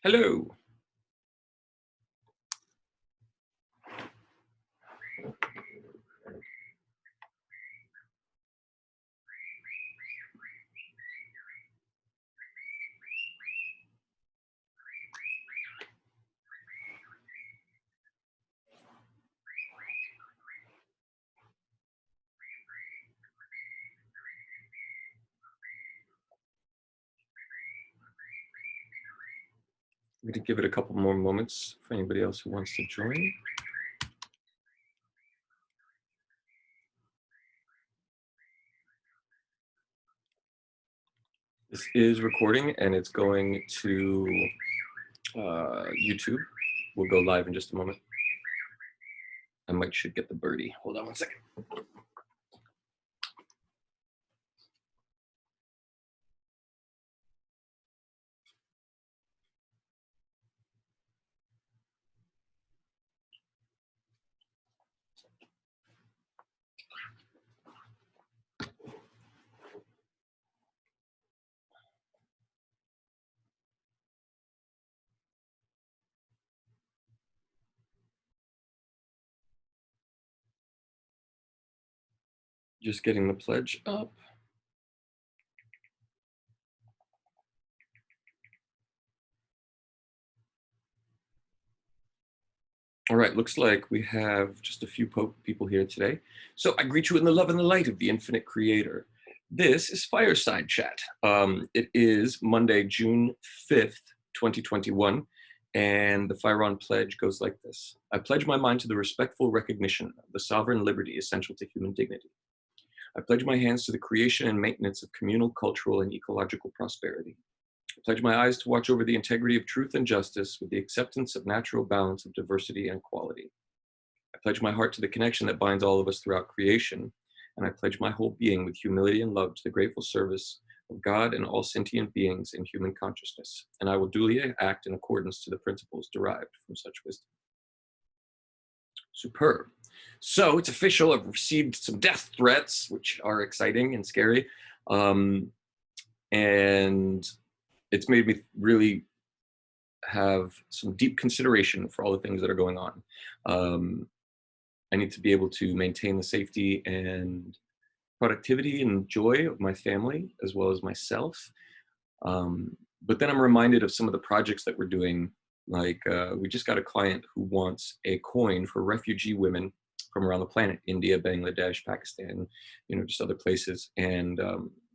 Hello. I'm going to give it a couple more moments for anybody else who wants to join. This is recording and it's going to YouTube. We'll go live in just a moment. I should get the birdie. Hold on one second. Just getting the pledge up. All right, looks like we have just a few people here today. So I greet you in the love and the light of the infinite creator. This is Fireside Chat. It is Monday, June 5th, 2021. And the PHIREON pledge goes like this. I pledge my mind to the respectful recognition of the sovereign liberty essential to human dignity. I pledge my hands to the creation and maintenance of communal, cultural, and ecological prosperity. I pledge my eyes to watch over the integrity of truth and justice with the acceptance of natural balance of diversity and equality. I pledge my heart to the connection that binds all of us throughout creation, and I pledge my whole being with humility and love to the grateful service of God and all sentient beings in human consciousness, and I will duly act in accordance to the principles derived from such wisdom. Superb. So it's official. I've received some death threats, which are exciting and scary. And it's made me really have some deep consideration for all the things that are going on. I need to be able to maintain the safety and productivity and joy of my family as well as myself. But then I'm reminded of some of the projects that we're doing. Like we just got a client who wants a coin for refugee women from around the planet, India, Bangladesh, Pakistan, just other places, and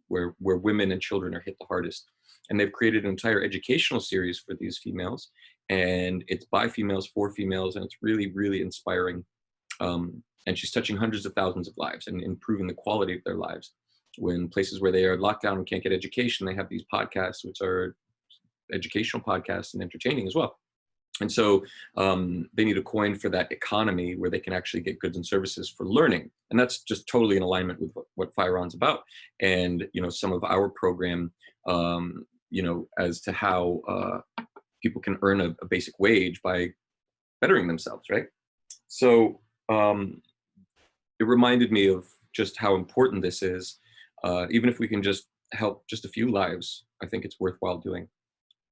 where women and children are hit the hardest. And they've created an entire educational series for these females, and it's by females, for females, and it's really, really inspiring. And she's touching hundreds of thousands of lives and improving the quality of their lives. When places where they are locked down and can't get education, they have these podcasts, which are educational podcasts and entertaining as well. And so they need a coin for that economy where they can actually get goods and services for learning. And that's just totally in alignment with what PHIREON's about. And, some of our program, as to how people can earn a basic wage by bettering themselves, right? So it reminded me of just how important this is. Even if we can just help just a few lives, I think it's worthwhile doing.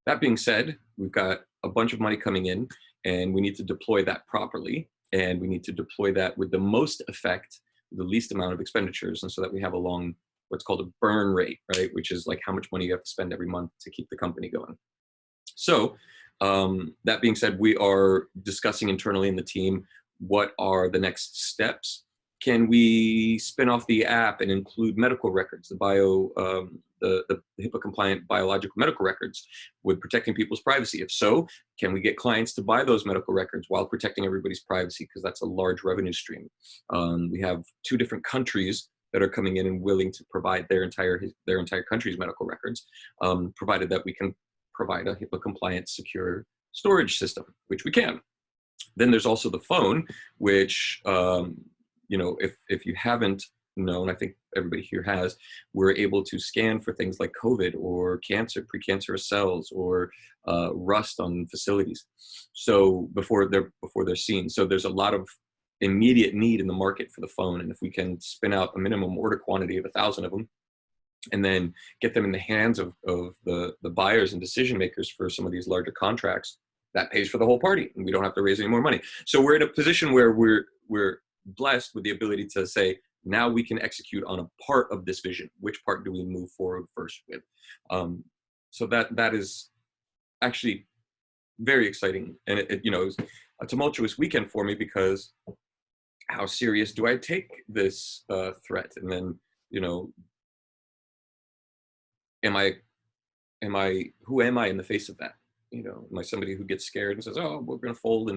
That being said, we've got a bunch of money coming in, and we need to deploy that properly, and we need to deploy that with the most effect, the least amount of expenditures, and so that we have what's called a burn rate, right? Which is like how much money you have to spend every month to keep the company going. So that being said, we are discussing internally in the team, what are the next steps? Can we spin off the app and include medical records, the HIPAA-compliant biological medical records, with protecting people's privacy? If so, can we get clients to buy those medical records while protecting everybody's privacy? Because that's a large revenue stream. We have 2 different countries that are coming in and willing to provide their entire country's medical records, provided that we can provide a HIPAA-compliant, secure storage system, which we can. Then there's also the phone, which if you haven't known, I think everybody here has, we're able to scan for things like COVID or cancer, precancerous cells, or rust on facilities. So before they're seen. So there's a lot of immediate need in the market for the phone. And if we can spin out a minimum order quantity of 1,000 of them, and then get them in the hands of the buyers and decision makers for some of these larger contracts, that pays for the whole party, and we don't have to raise any more money. So we're in a position where we're blessed with the ability to say, now we can execute on a part of this vision. Which part do we move forward first with? So that is actually very exciting, and it was a tumultuous weekend for me, because how serious do I take this threat? And then, am I who am I in the face of that? Am I somebody who gets scared and says, "Oh, we're going to fold,"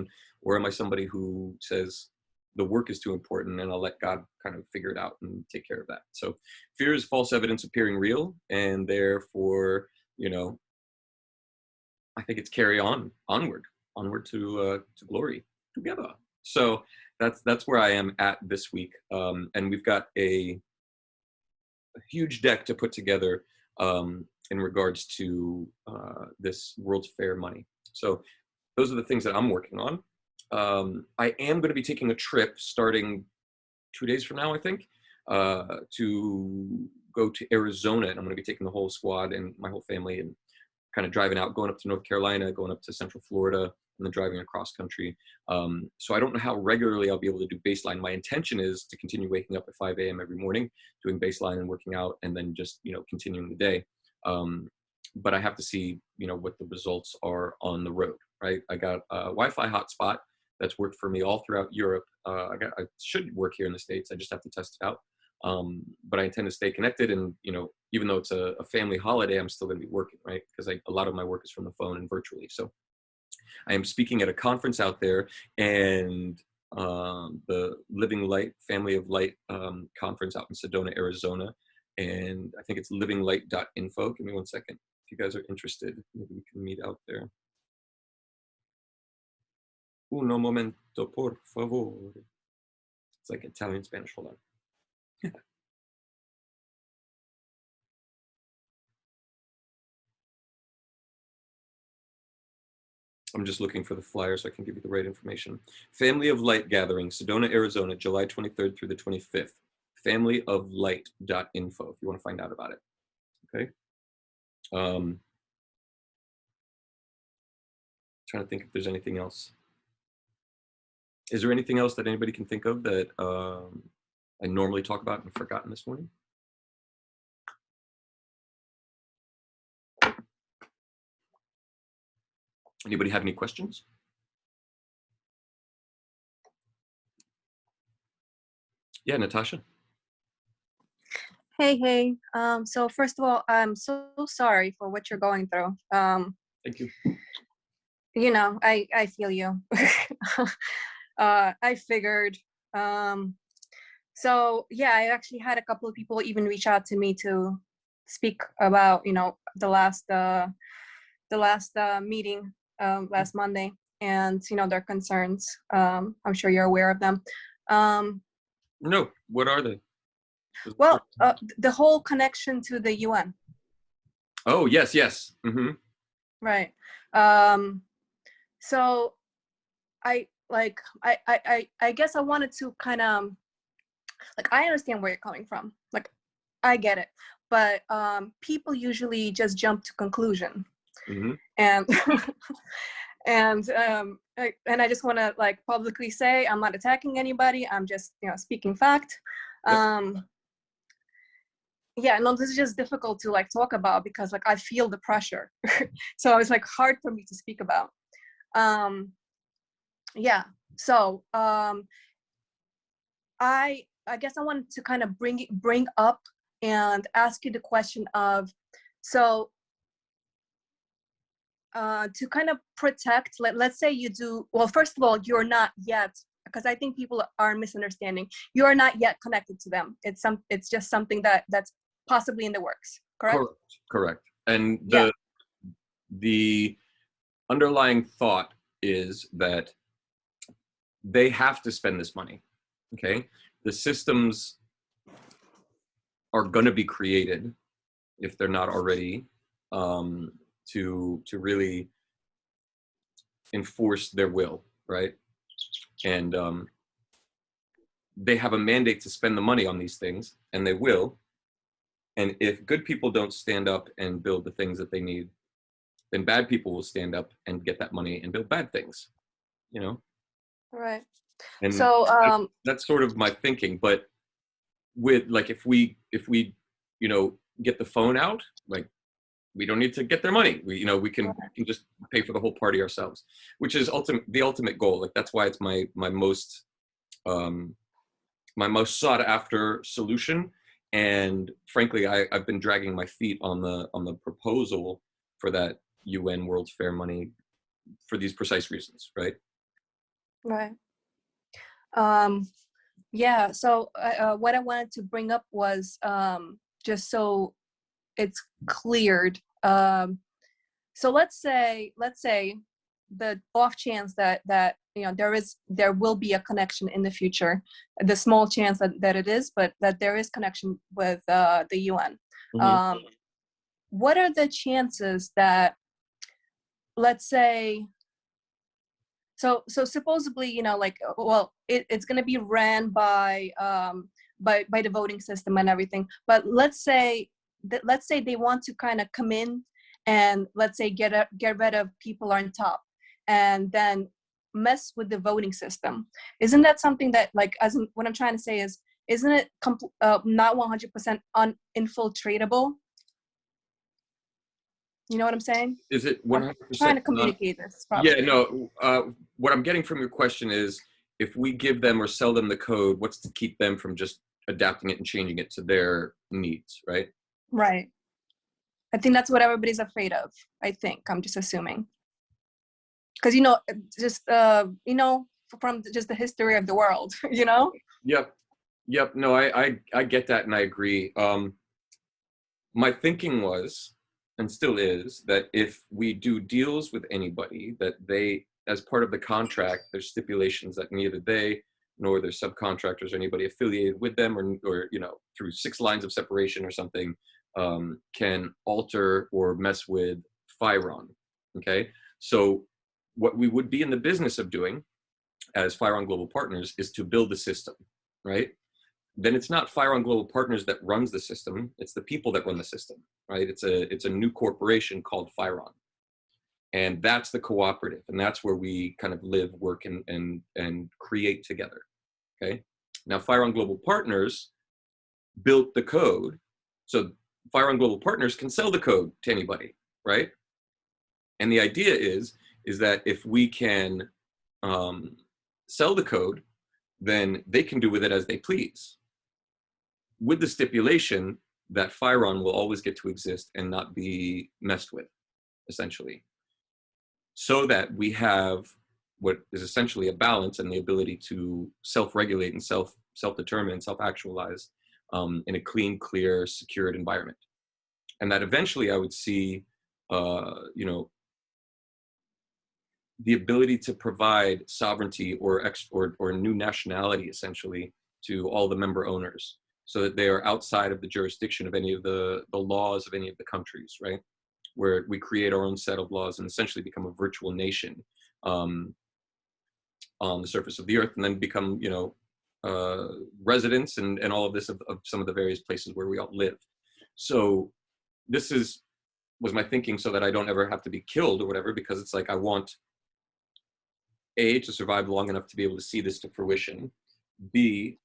or am I somebody who says the work is too important and I'll let God kind of figure it out and take care of that? So fear is false evidence appearing real, and therefore, I think it's carry onward to glory together. So that's where I am at this week, and we've got a huge deck to put together in regards to this World's Fair money. So those are the things that I'm working on. I am going to be taking a trip starting 2 days from now, I think, to go to Arizona, and I'm going to be taking the whole squad and my whole family, and kind of driving out, going up to North Carolina, going up to Central Florida, and then driving across country. So I don't know how regularly I'll be able to do baseline. My intention is to continue waking up at 5 a.m. every morning, doing baseline and working out, and then just, continuing the day. But I have to see, what the results are on the road, right? I got a Wi-Fi hotspot that's worked for me all throughout Europe. I should work here in the States. I just have to test it out. But I intend to stay connected, and even though it's a family holiday, I'm still going to be working, right? Because a lot of my work is from the phone and virtually. So I am speaking at a conference out there, and the Living Light Family of Light conference out in Sedona, Arizona, and I think it's livinglight.info. Give me 1 second. If you guys are interested, maybe we can meet out there. Uno momento, por favor. It's like Italian, Spanish. Hold on. I'm just looking for the flyer so I can give you the right information. Family of Light Gathering, Sedona, Arizona, July 23rd through the 25th. Familyoflight.info if you want to find out about it. Okay. Trying to think if there's anything else. Is there anything else that anybody can think of that I normally talk about and forgotten this morning? Anybody have any questions? Yeah, Natasha. Hey. So first of all, I'm so sorry for what you're going through. Thank you. I feel you. I figured. So yeah, I actually had a couple of people even reach out to me to speak about, the last meeting last Monday, and their concerns. I'm sure you're aware of them. No, what are they? Well, the whole connection to the UN. Oh, yes. Mm-hmm. Right. So I guess I wanted to kind of, I understand where you're coming from. I get it. But people usually just jump to conclusion. Mm-hmm. And and I just want to publicly say I'm not attacking anybody. I'm just speaking fact. Yep. Yeah, no, this is just difficult to talk about because I feel the pressure. So it's hard for me to speak about. Yeah. So I guess I wanted to kind of bring up and ask you the question of, so to kind of protect, let's say you do, well, first of all, you're not yet, because I think people are misunderstanding, you're not yet connected to them. It's just something that's possibly in the works, correct? Correct. And yeah. The underlying thought is that they have to spend this money, okay? The systems are going to be created, if they're not already, to really enforce their will, right? And they have a mandate to spend the money on these things, and they will. And if good people don't stand up and build the things that they need, then bad people will stand up and get that money and build bad things, you know? Right. And So that's sort of my thinking. But with like, if we, get the phone out, like, we don't need to get their money. We can just pay for the whole party ourselves, which is the ultimate goal. Like, that's why it's um, my most sought after solution. And frankly, I've been dragging my feet on the proposal for that UN World's Fair money for these precise reasons, right? right. Um, yeah. So what I wanted to bring up was just so it's cleared. So let's say the off chance that there will be a connection in the future, the small chance that it is, but that there is connection with the UN. Hmm. What are the chances that, let's say, so supposedly, like, well, it's going to be ran by the voting system and everything, but let's say they want to kind of come in and, let's say, get rid of people on top and then mess with the voting system. Isn't that something that, like, what I'm trying to say is, isn't it not 100% uninfiltratable? You know what I'm saying? Is it I'm trying 100% to not? communicate this Yeah, properly. no. What I'm getting from your question is, if we give them or sell them the code, what's to keep them from just adapting it and changing it to their needs, right? Right. I think that's what everybody's afraid of. I think, I'm just assuming, because just from just the history of the world. Yep. Yep. No, I get that, and I agree. My thinking was, and still is, that if we do deals with anybody, that they, as part of the contract, there's stipulations that neither they nor their subcontractors or anybody affiliated with them, or through 6 lines of separation or something, can alter or mess with PHIREON. Okay, so what we would be in the business of doing as PHIREON Global Partners is to build the system, right? Then it's not PHIREON Global Partners that runs the system, it's the people that run the system, right? It's a new corporation called PHIREON. And that's the cooperative, and that's where we kind of live, work, and create together. Okay. Now, PHIREON Global Partners built the code, so PHIREON Global Partners can sell the code to anybody, right? And the idea is that if we can sell the code, then they can do with it as they please, with the stipulation that PHIREON will always get to exist and not be messed with, essentially, so that we have what is essentially a balance and the ability to self-regulate and self-determine, self-actualize in a clean, clear, secured environment. And that eventually I would see, the ability to provide sovereignty or new nationality, essentially, to all the member owners, so that they are outside of the jurisdiction of any of the laws of any of the countries, right? Where we create our own set of laws and essentially become a virtual nation on the surface of the earth, and then become, residents and all of this of some of the various places where we all live. So this was my thinking, so that I don't ever have to be killed or whatever, because it's like, I want to survive long enough to be able to see this to fruition. B,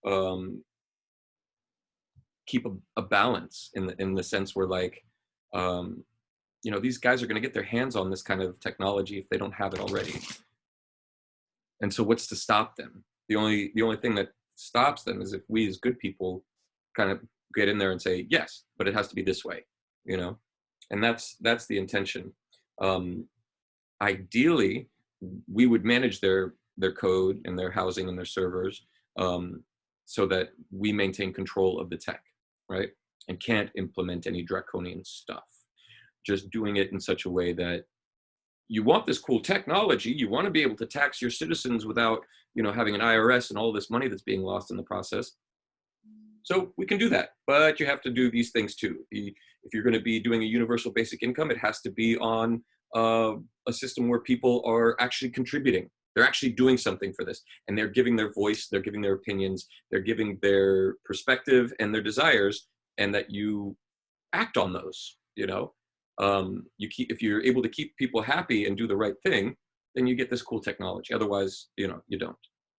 keep a balance in the sense where, like, these guys are going to get their hands on this kind of technology if they don't have it already. And so what's to stop them? The only thing that stops them is if we as good people kind of get in there and say, yes, but it has to be this way, and that's the intention. Ideally, we would manage their code and their housing and their servers, so that we maintain control of the tech, right? And can't implement any draconian stuff. Just doing it in such a way that you want this cool technology, you want to be able to tax your citizens without, having an IRS and all this money that's being lost in the process. So we can do that, but you have to do these things too. If you're going to be doing a universal basic income, it has to be on a system where people are actually contributing. They're actually doing something for this, and they're giving their voice, they're giving their opinions, they're giving their perspective and their desires, and that you act on those, you know. If you're able to keep people happy and do the right thing, then you get this cool technology. Otherwise, you know, you don't.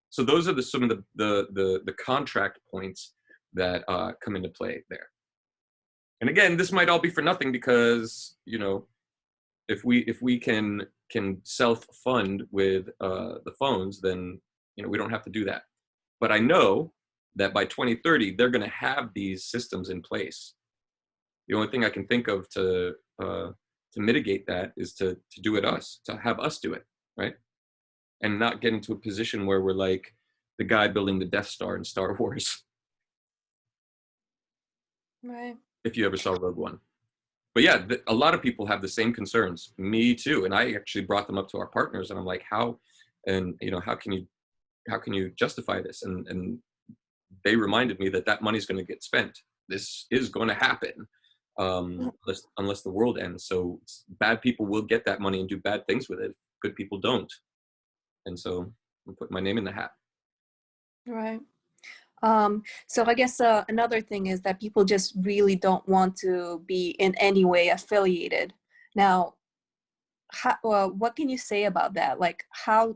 So those are some of the contract points that come into play there. And again, this might all be for nothing because, you know, if we can self-fund with the phones, then, you know, we don't have to do that. But I know that by 2030, they're going to have these systems in place. The only thing I can think of to mitigate that is to do it to have us do it, right? And not get into a position where we're like the guy building the Death Star in Star Wars. Right. If you ever saw Rogue One. But yeah, a lot of people have the same concerns. Me too. And I actually brought them up to our partners, and I'm like, how, and you know, how can you justify this? And they reminded me that money's going to get spent. This is going to happen, unless the world ends. So bad people will get that money and do bad things with it. Good people don't. And so I'm putting my name in the hat. Right. So I guess another thing is that people just really don't want to be in any way affiliated. Now, what can you say about that? Like, how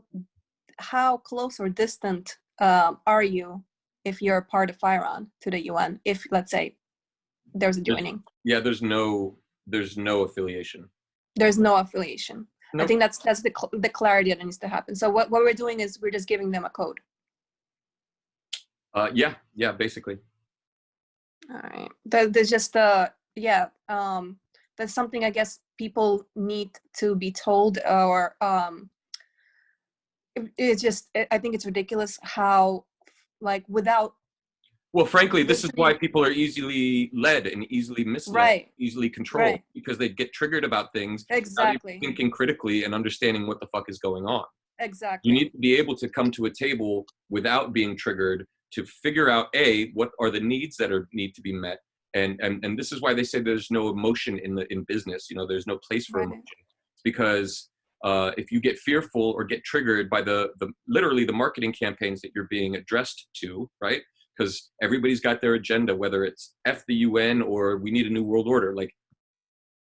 close or distant are you if you're a part of PHIREON to the UN? If, let's say, there's a joining. Yeah, there's no affiliation. There's no affiliation. Nope. I think that's the clarity that needs to happen. So what we're doing is we're just giving them a code. Yeah, basically. All right. There's just that's something I guess people need to be told, or it's just, I think it's ridiculous how, like, without. Well, frankly, this is why people are easily led and easily misled, right, easily controlled, right, because they get triggered about things, exactly, thinking critically and understanding what the fuck is going on. Exactly. You need to be able to come to a table without being triggered to figure out, A, what are the needs that need to be met. And this is why they say there's no emotion in business. You know, there's no place for emotion. It's because if you get fearful or get triggered by literally the marketing campaigns that you're being addressed to, right? Because everybody's got their agenda, whether it's F the UN or we need a new world order. Like,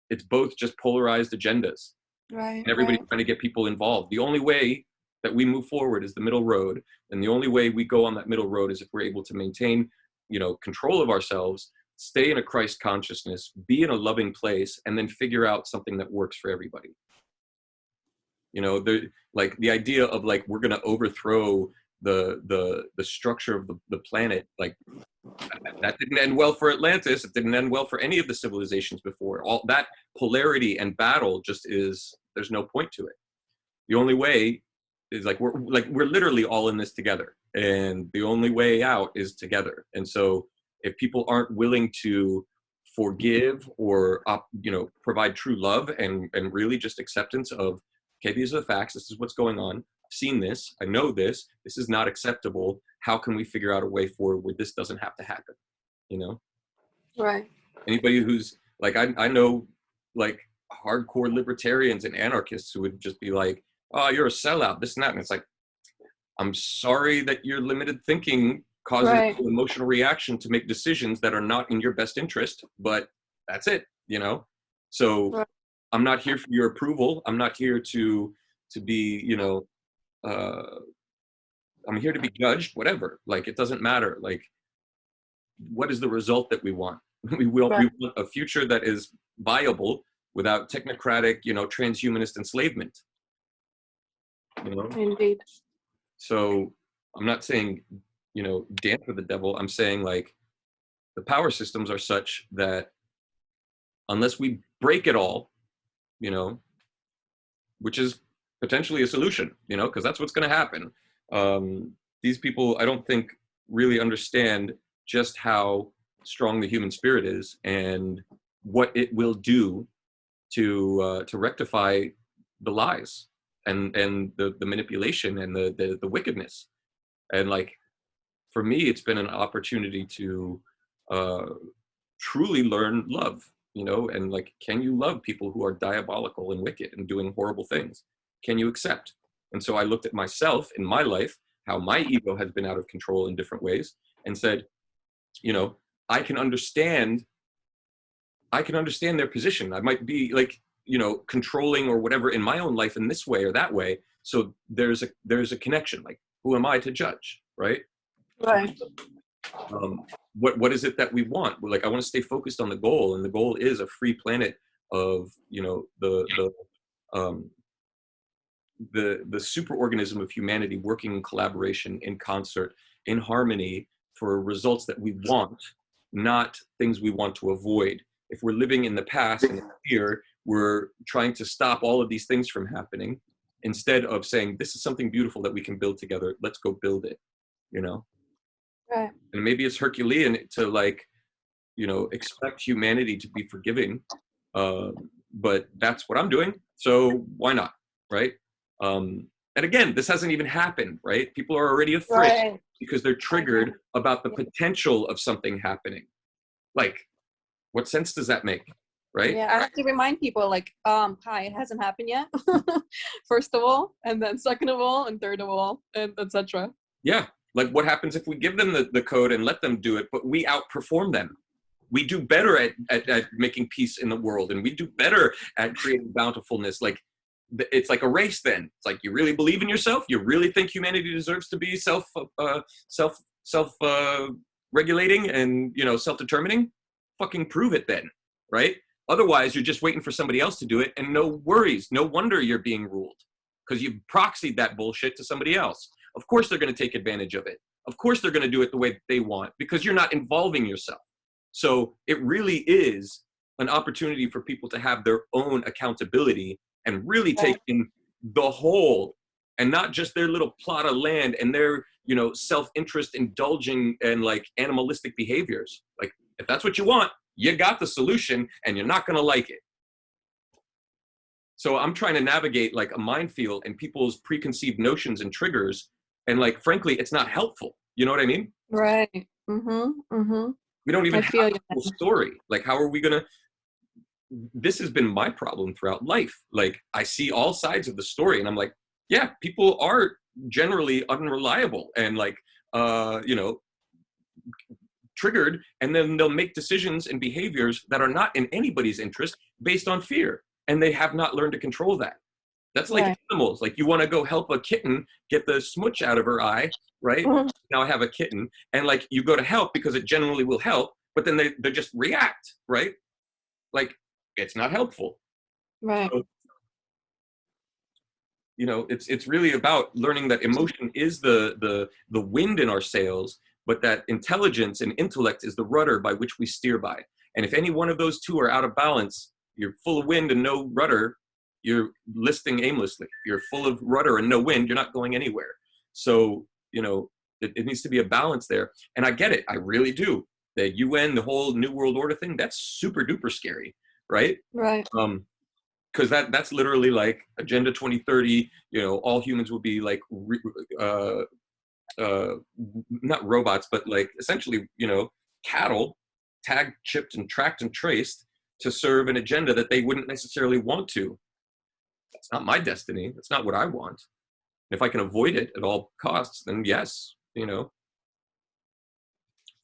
it's both just polarized agendas. Right. And everybody's trying to get people involved. The only way that we move forward is the middle road. And the only way we go on that middle road is if we're able to maintain, you know, control of ourselves, stay in a Christ consciousness, be in a loving place, and then figure out something that works for everybody. You know, like the idea of like, we're going to overthrow the structure of the planet, like that didn't end well for Atlantis. It didn't end well for any of the civilizations before. All that polarity and battle just there's no point to it. The only way is we're literally all in this together, and the only way out is together. And so if people aren't willing to forgive or you know, provide true love and really just acceptance of, okay, these are the facts, this is what's going on, I've seen this, I know this is not acceptable, how can we figure out a way forward where this doesn't have to happen, you know? Right. Anybody who's like, I know like hardcore libertarians and anarchists who would just be like, oh, you're a sellout, this and that. And it's like, I'm sorry that your limited thinking causes an emotional reaction to make decisions that are not in your best interest, but that's it, you know? So I'm not here for your approval. I'm not here to be, you know, I'm here to be judged, whatever. Like, it doesn't matter. Like, what is the result that we want? We want a future that is viable without technocratic, you know, transhumanist enslavement. You know? Indeed. So I'm not saying, you know, dance with the devil. I'm saying like the power systems are such that unless we break it all, you know, which is potentially a solution, you know, because that's what's going to happen. These people, I don't think, really understand just how strong the human spirit is and what it will do to rectify the lies and the manipulation and the wickedness. And like, for me, it's been an opportunity to truly learn love, you know, and like, can you love people who are diabolical and wicked and doing horrible things? Can you accept? And so I looked at myself in my life, how my ego has been out of control in different ways, and said, you know, I can understand I can understand their position. I might be like, controlling or whatever in my own life in this way or that way. So there's a connection. Like, who am I to judge, right? Right. Um, what is it that we want? We're like, I want to stay focused on the goal, and the goal is a free planet of, um, the superorganism of humanity working in collaboration, in concert, in harmony for results that we want, not things we want to avoid. If we're living in the past and in fear, we're trying to stop all of these things from happening instead of saying, this is something beautiful that we can build together. Let's go build it, Right. And maybe it's Herculean to like, expect humanity to be forgiving. But that's what I'm doing. So why not? Right. And again, this hasn't even happened, right? People are already afraid Right. because they're triggered about the potential of something happening. Like, what sense does that make? Right. Yeah, I have to remind people like, hi, it hasn't happened yet. First of all, and then second of all, and third of all, and etc. Yeah. Like, what happens if we give them the code and let them do it, but we outperform them? We do better at making peace in the world, and we do better at creating bountifulness. Like, it's like a race then. It's like, you really believe in yourself? You really think humanity deserves to be self regulating and, self-determining? Fucking prove it then, right? Otherwise, you're just waiting for somebody else to do it, and no worries. No wonder you're being ruled, because you've proxied that bullshit to somebody else. Of course they're going to take advantage of it. Of course they're going to do it the way they want, because you're not involving yourself. So it really is an opportunity for people to have their own accountability and really take in the whole, and not just their little plot of land and their, self-interest indulging and like animalistic behaviors. Like, if that's what you want, you got the solution, and you're not going to like it. So I'm trying to navigate like a minefield and people's preconceived notions and triggers. And like, frankly, it's not helpful. You know what I mean? Right. Mm-hmm. Mm-hmm. We don't even I have feel a you. full story. Like, how are we going to, this has been my problem throughout life. Like, I see all sides of the story, and I'm like, yeah, people are generally unreliable and like, triggered, and then they'll make decisions and behaviors that are not in anybody's interest based on fear. And they have not learned to control that. That's like animals. Like, you want to go help a kitten get the smooch out of her eye, right? Mhm. Now I have a kitten, and like, you go to help because it generally will help, but then they just react, right? Like, it's not helpful. Right. So, it's really about learning that emotion is the wind in our sails, but that intelligence and intellect is the rudder by which we steer by. And if any one of those two are out of balance, you're full of wind and no rudder, you're listing aimlessly. If you're full of rudder and no wind, you're not going anywhere. So, it needs to be a balance there. And I get it. I really do. The UN, the whole New World Order thing, that's super duper scary, right? Right. Because that's literally like Agenda 2030. All humans will be like not robots, but like essentially, cattle, tagged, chipped, and tracked and traced to serve an agenda that they wouldn't necessarily want to. That's not my destiny. That's not what I want. And if I can avoid it at all costs, then yes, So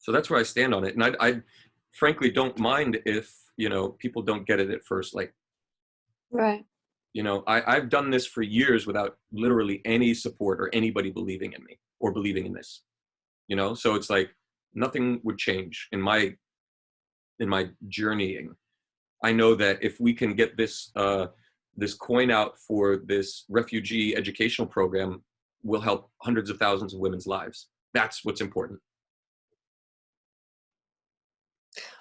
that's where I stand on it. And I frankly don't mind if, people don't get it at first. Like, Right. I've done this for years without literally any support or anybody believing in me or believing in this, So it's like nothing would change in my journeying. I know that if we can get this coin out for this refugee educational program, we'll help hundreds of thousands of women's lives. That's what's important.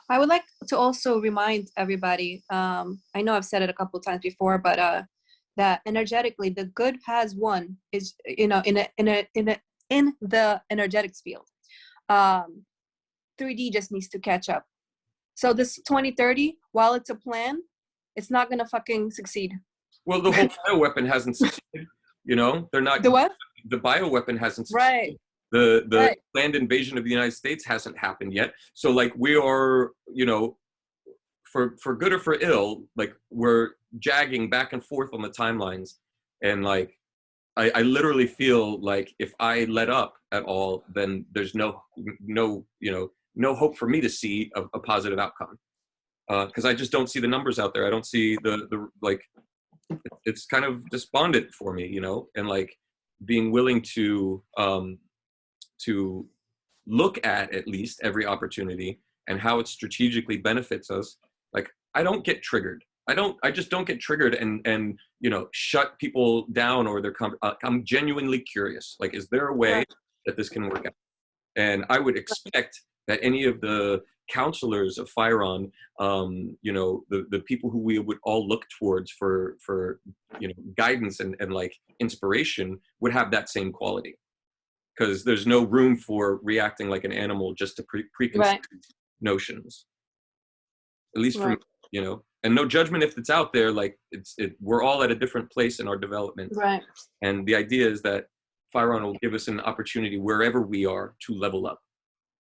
I would like to also remind everybody, I know I've said it a couple of times before, but that energetically the good has won, is, in the energetics field. 3D just needs to catch up. So this 2030, while it's a plan, it's not gonna fucking succeed. Well, the whole bioweapon hasn't succeeded. They're not. The what? The bioweapon hasn't succeeded. Right. The land invasion of the United States hasn't happened yet. So like, we are, for good or for ill, like, we're jagging back and forth on the timelines. And like, I literally feel like if I let up at all, then there's no hope for me to see a positive outcome. because I just don't see the numbers out there. I don't see the like. It's kind of despondent for me, you know, and like being willing to look at least every opportunity and how it strategically benefits us. Like I don't get triggered. I just don't get triggered and you know, shut people down or I'm genuinely curious. Like, is there a way Right. that this can work out? And I would expect that any of the counselors of PHIREON, you know, the people who we would all look towards for you know, guidance and like inspiration would have that same quality, because there's no room for reacting like an animal just to preconceived Right. notions, at least from, Right. you know, and no judgment if it's out there. Like we're all at a different place in our development, Right. and the idea is that PHIREON will give us an opportunity wherever we are to level up.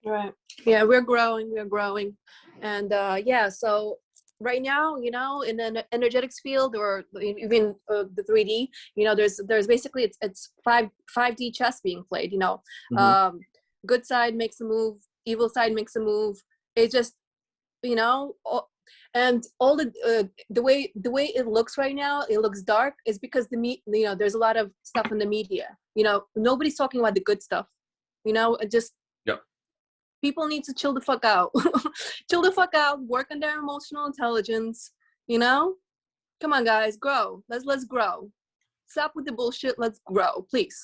Right. Yeah, we're growing. We're growing, and yeah. So right now, you know, in an energetics field or even the 3D, you know, there's basically it's 5D chess being played. You know, Mm-hmm. good side makes a move, evil side makes a move. It's just, you know, and all the way it looks right now, it looks dark, is because you know, there's a lot of stuff in the media. You know, nobody's talking about the good stuff. You know, it just Yep. people need to chill the fuck out. Chill the fuck out, work on their emotional intelligence, you know? Come on guys, grow. Let's grow. Stop with the bullshit, let's grow, please.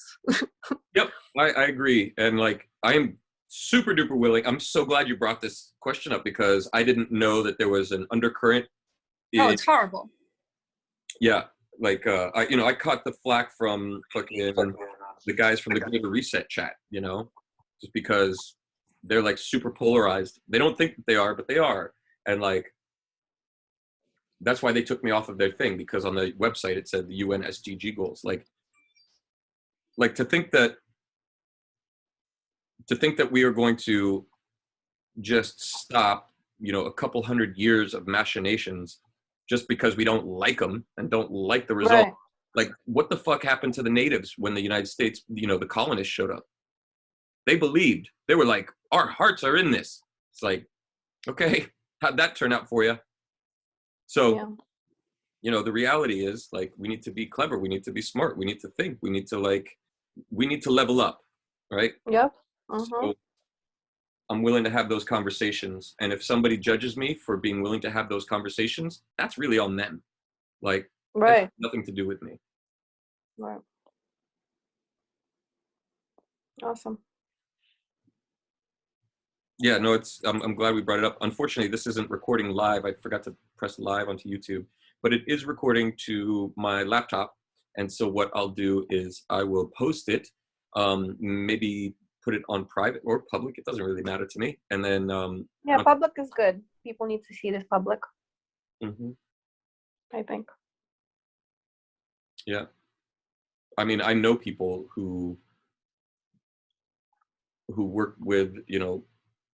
Yep, I agree. And like, I am super duper willing. I'm so glad you brought this question up because I didn't know that there was an undercurrent Oh, in, it's horrible. yeah, like, you know, I caught the flack from fucking the guys from the Greater Reset chat, you know, just because they're like super polarized. They don't think that they are, but they are. And like, that's why they took me off of their thing, because on the website it said the UN SDG goals. Like to think that we are going to just stop, you know, a couple hundred years of machinations just because we don't like them and don't like the result. Right. Like, what the fuck happened to the natives when the United States, you know, the colonists showed up? They believed. They were like, our hearts are in this. It's like, okay, how'd that turn out for you? So, Yeah. you know, the reality is, like, we need to be clever. We need to be smart. We need to think. We need to level up, right? Yep. So I'm willing to have those conversations. And if somebody judges me for being willing to have those conversations, that's really on them. Like, it has Right. nothing to do with me. Right. Awesome. Yeah, no, I'm glad we brought it up. Unfortunately, this isn't recording live. I forgot to press live onto YouTube, but it is recording to my laptop. And so what I'll do is I will post it, maybe put it on private or public. It doesn't really matter to me. And then, Yeah, public is good. People need to see this public, mhm, I think. yeah. I mean, I know people who work with, you know,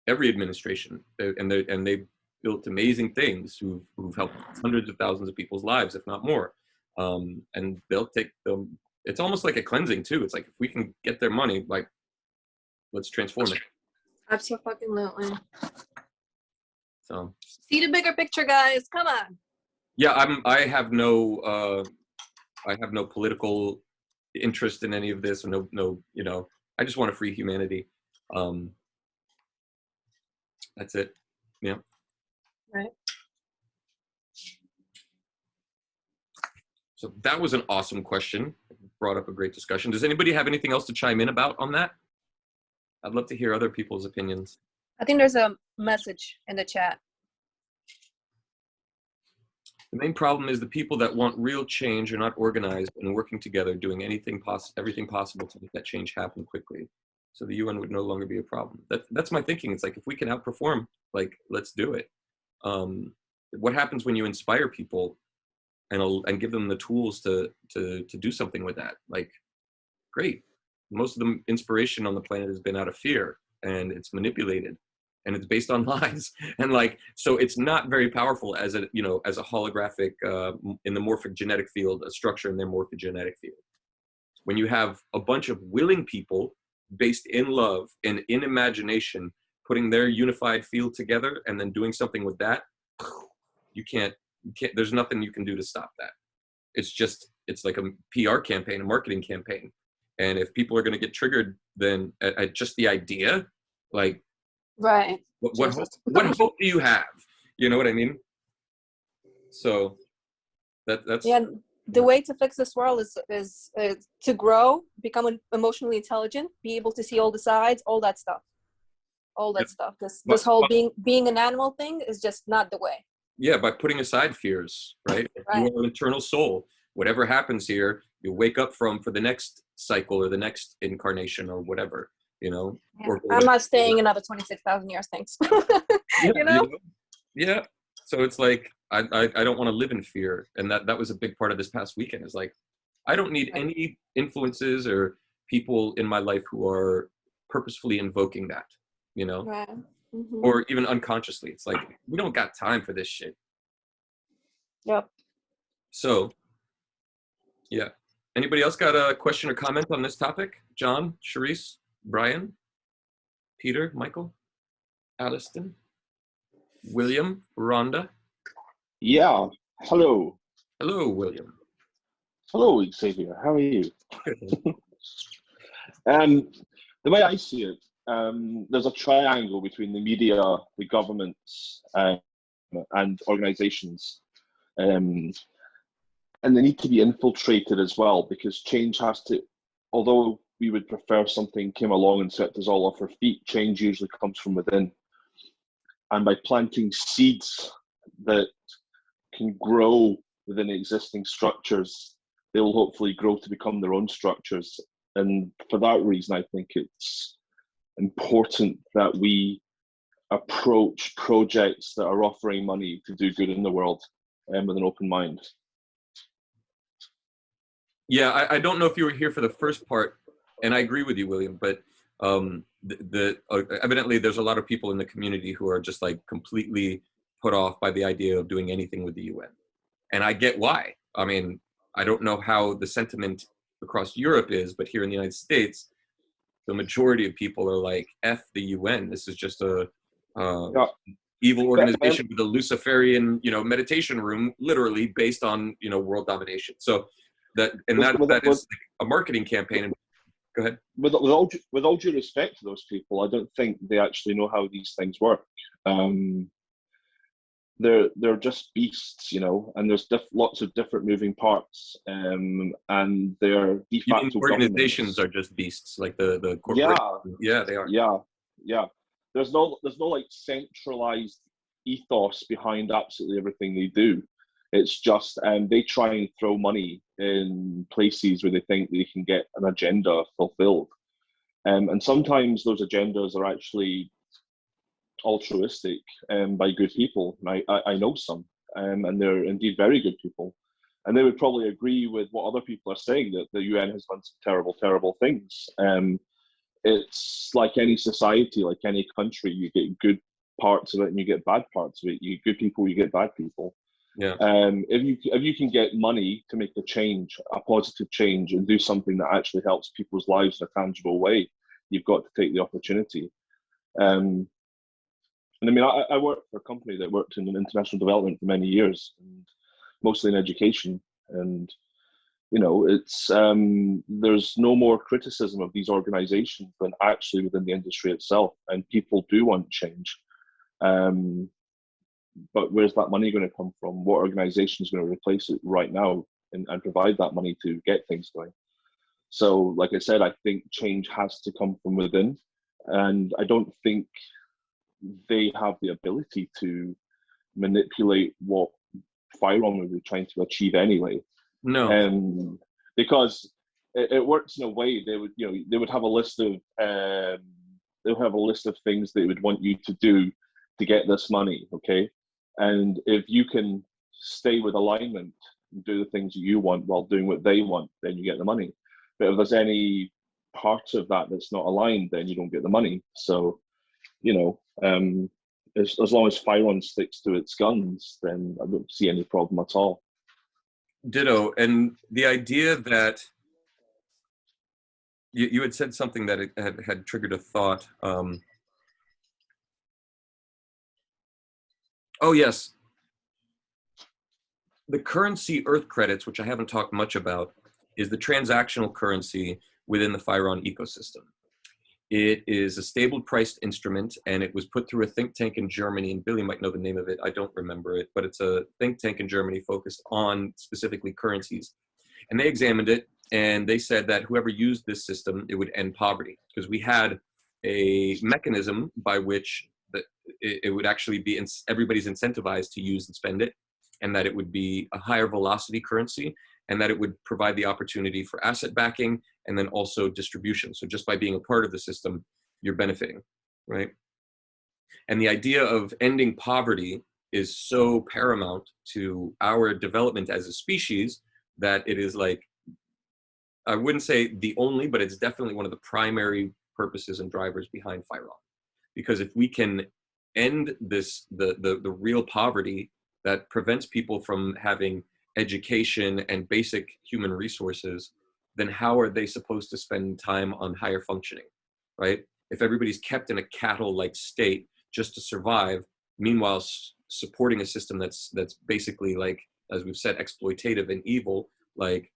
every administration, and they've built amazing things who've helped hundreds of thousands of people's lives, if not more. And they'll take them. It's almost like a cleansing too. It's like, if we can get their money, like, let's transform it. Absolutely. So See the bigger picture, guys. Come on. yeah, I have no political interest in any of this, or no, you know, I just want to free humanity. Um, that's it. Yeah. Right. So that was an awesome question. Brought up a great discussion. Does anybody have anything else to chime in about on that? I'd love to hear other people's opinions. I think there's a message in the chat. The main problem is the people that want real change are not organized and working together, doing everything possible to make that change happen quickly. So the UN would no longer be a problem. That's my thinking. It's like, if we can outperform, like, let's do it. What happens when you inspire people and give them the tools to do something with that? Like, great. Most of the inspiration on the planet has been out of fear, and it's manipulated, and it's based on lies, and like, so it's not very powerful as a, you know, as a holographic in the morphogenetic field, a structure in their morphogenetic field. When you have a bunch of willing people based in love and in imagination, putting their unified field together and then doing something with that, There's nothing you can do to stop that. It's like a PR campaign, a marketing campaign. And if people are going to get triggered, then at just the idea, like, right. what hope do you have? You know what I mean? So that's Yeah. The way to fix this world is to grow, become emotionally intelligent, be able to see all the sides, all that stuff. This whole being an animal thing is just not the way. Yeah, by putting aside fears, right? You are an eternal soul. Whatever happens here, you'll wake up for the next cycle or the next incarnation or whatever, you know. Yeah. I'm not staying another 26,000 years, thanks. Yeah, you know? Yeah. So it's like I don't want to live in fear, and that was a big part of this past weekend. Is like I don't need any influences or people in my life who are purposefully invoking that, you know. Right. Mm-hmm. Or even unconsciously. It's like, we don't got time for this shit. Yep. So, yeah. Anybody else got a question or comment on this topic? John, Charisse, Brian, Peter, Michael, Aliston, William, Rhonda? Yeah. Hello. Hello, William. Hello, Xavier. How are you? The way I see it, there's a triangle between the media, the governments, and organizations. And they need to be infiltrated as well, because change has to, although we would prefer something came along and set us all off our feet, change usually comes from within. And by planting seeds that can grow within existing structures, they will hopefully grow to become their own structures. And for that reason, I think it's important that we approach projects that are offering money to do good in the world with an open mind. Yeah, I don't know if you were here for the first part, and I agree with you, William, but evidently there's a lot of people in the community who are just like completely put off by the idea of doing anything with the UN. And I get why. I mean, I don't know how the sentiment across Europe is, but here in the United States, the majority of people are like, F the UN. This is just a evil organization with a Luciferian, meditation room, literally based on, world domination. So that is like a marketing campaign. Go ahead. With all due respect to those people, I don't think they actually know how these things work. They're just beasts, and there's lots of different moving parts, and they're de facto organizations are just beasts, like the corporate. Yeah, they are. Yeah. There's no like centralized ethos behind absolutely everything they do. It's just they try and throw money in places where they think they can get an agenda fulfilled, and sometimes those agendas are actually altruistic by good people. I know some, and they're indeed very good people, and they would probably agree with what other people are saying, that the UN has done some terrible, terrible things. It's like any society, like any country, you get good parts of it and you get bad parts of it. You get good people, you get bad people. Yeah. If you can get money to make a change, a positive change, and do something that actually helps people's lives in a tangible way, you've got to take the opportunity. And I mean, I worked for a company that worked in international development for many years, and mostly in education. And it's there's no more criticism of these organizations than actually within the industry itself. And people do want change. But where's that money going to come from? What organization is going to replace it right now and provide that money to get things going? So, like I said, I think change has to come from within. And I don't think they have the ability to manipulate what PHIREON would be trying to achieve anyway. No. Because it works in a way. They would have a list of things they would want you to do to get this money, okay? And if you can stay with alignment and do the things that you want while doing what they want, then you get the money. But if there's any part of that that's not aligned, then you don't get the money. So, as long as PHIREON sticks to its guns, then I don't see any problem at all. Ditto. And the idea that you had said something that had triggered a thought. Oh, yes. the currency Earth credits, which I haven't talked much about, is the transactional currency within the PHIREON ecosystem. It is a stable priced instrument, and it was put through a think tank in Germany, and Billy might know the name of it. I don't remember it, but it's a think tank in Germany focused on specifically currencies. And they examined it, and they said that whoever used this system, it would end poverty, because we had a mechanism by which it would actually be everybody's incentivized to use and spend it, and that it would be a higher velocity currency, and that it would provide the opportunity for asset backing and then also distribution. So just by being a part of the system, you're benefiting, right? And the idea of ending poverty is so paramount to our development as a species that it is like, I wouldn't say the only, but it's definitely one of the primary purposes and drivers behind PHIREON. Because if we can end this, the real poverty that prevents people from having education and basic human resources, then how are they supposed to spend time on higher functioning, right? If everybody's kept in a cattle-like state just to survive, meanwhile supporting a system that's basically, like, as we've said, exploitative and evil, like,